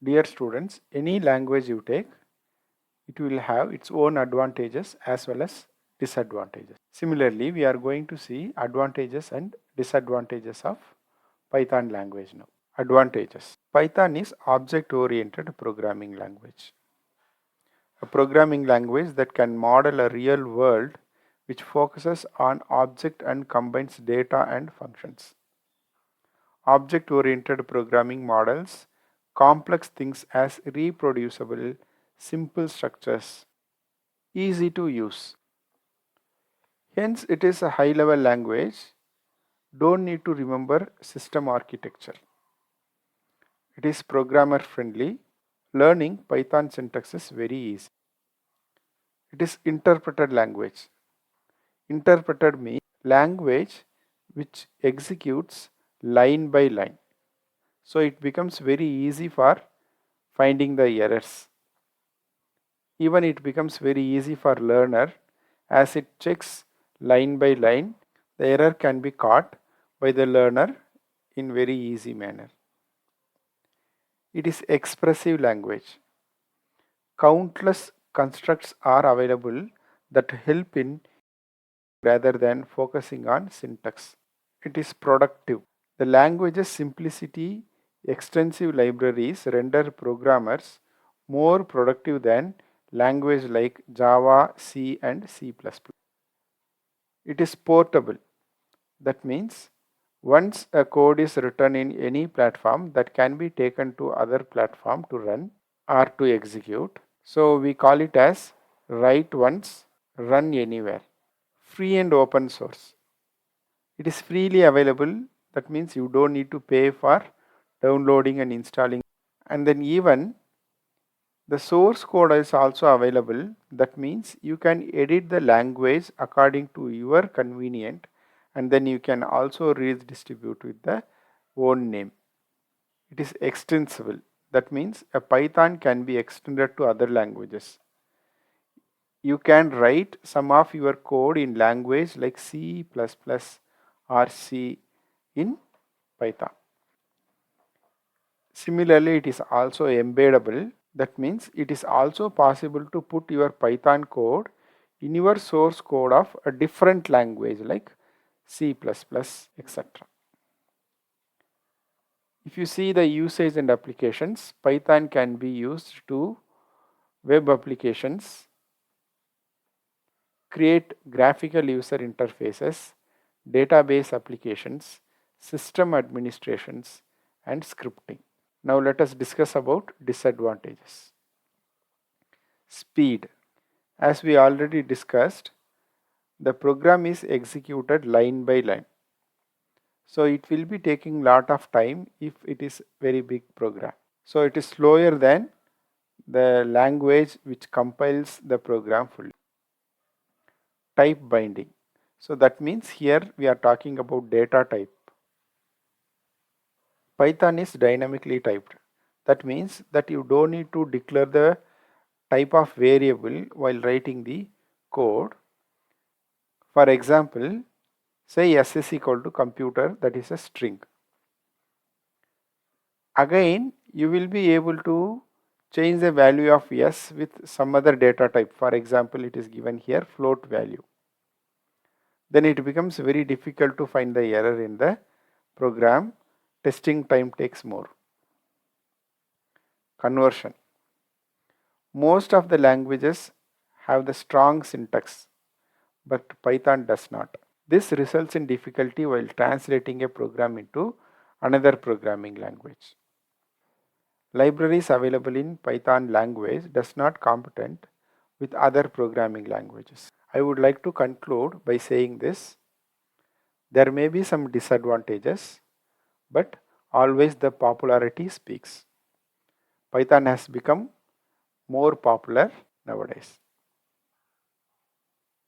Dear students, any language you take, it will have its own advantages as well as disadvantages. Similarly, we are going to see advantages and disadvantages of Python language now. Advantages. Python is object-oriented programming language. A programming language that can model a real world which focuses on object and combines data and functions. Object-oriented programming models complex things as reproducible, simple structures, easy to use. Hence, it is a high-level language. Don't need to remember system architecture. It is programmer friendly. Learning Python syntax is very easy. It is interpreted language. Interpreted means language which executes line by line. So it becomes very easy for finding the errors. Even it becomes very easy for learner as it checks line by line. The error can be caught by the learner in very easy manner. It is expressive language. Countless constructs are available that help in rather than focusing on syntax. It is productive. The language's simplicity, extensive libraries render programmers more productive than language like Java, C and C++. It is portable. That means once a code is written in any platform, that can be taken to other platform to run or to execute. So we call it as write once, run anywhere. Free and open source. It is freely available. That means you don't need to pay for downloading and installing. And then even the source code is also available. That means you can edit the language according to your convenient, and then you can also redistribute with the own name. It is extensible. That means a Python can be extended to other languages. You can write some of your code in language like C++ or C in Python. Similarly, it is also embeddable. That means it is also possible to put your Python code in your source code of a different language like C++, etc. If you see the usage and applications, Python can be used to web applications, create graphical user interfaces, database applications, system administrations, and scripting. Now let us discuss about disadvantages. Speed. As we already discussed, the program is executed line by line. So it will be taking lot of time if it is very big program. So it is slower than the language which compiles the program fully. Type binding. So that means here we are talking about data type. Python is dynamically typed. That means that you don't need to declare the type of variable while writing the code. For example, say s is equal to computer, that is a string. Again, you will be able to change the value of s with some other data type. For example, it is given here float value. Then it becomes very difficult to find the error in the program. Testing time takes more. Conversion. Most of the languages have the strong syntax, but Python does not. This results in difficulty while translating a program into another programming language. Libraries available in Python language does not compete with other programming languages. I would like to conclude by saying this. There may be some disadvantages, but always the popularity speaks. Python has become more popular nowadays.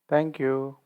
Thank you.